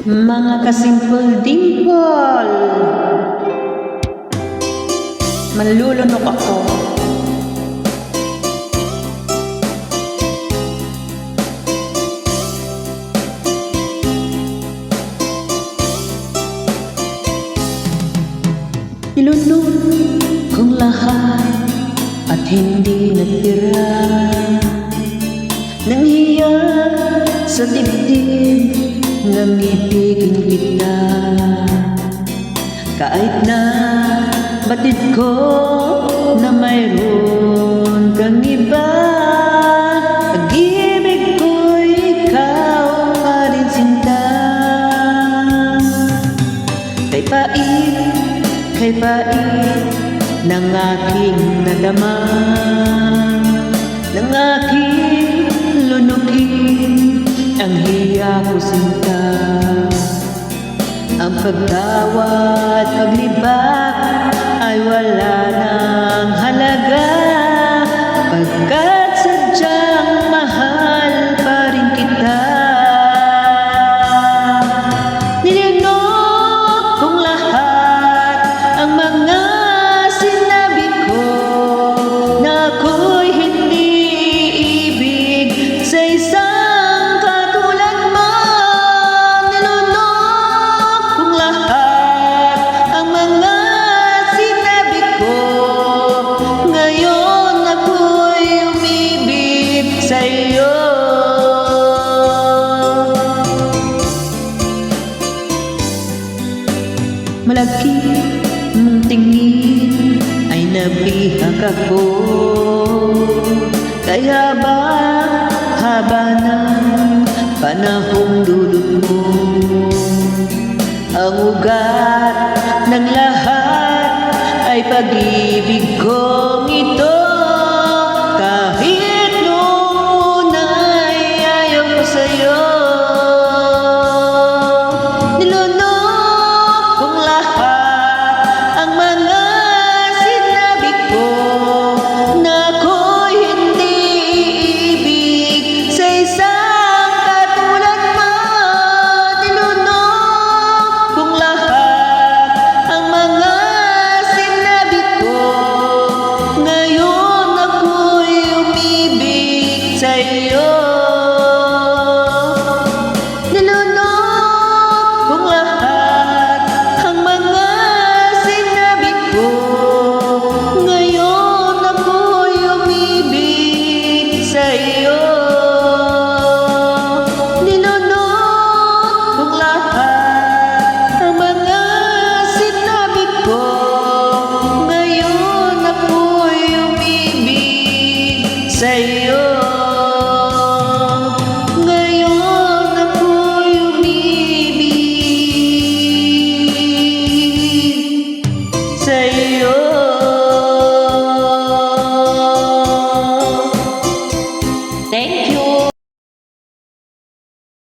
Mga kasimpol-dimpol, manlulunok ako. Ilunok kong lahat at hindi natira nang hiya sa dibdib nang ibigin kita. Kahit na batid ko na mayroon kang iba, pag-ibig ko'y ikaw pa rin sinta. Kay pait ng aking nadama, ng aking lunukin ang hiya ko sinta. Ang pagtawa at paglibak ay wala nang halaga, pagkat sadyang mahal pa rin kita. Nilinok kong lahat ang mga sinabi ko na ako'y hindi iibig sa isang katulad mo. Nilunok kong lahat ang mga sinabi ko, ngayon ako'y umibig sa iyo. Malaki mong tingin ay nabihag ako, kaya ba haba ng panahong dulot mo, ang ugat ng lahat ay pag-ibig kong ito.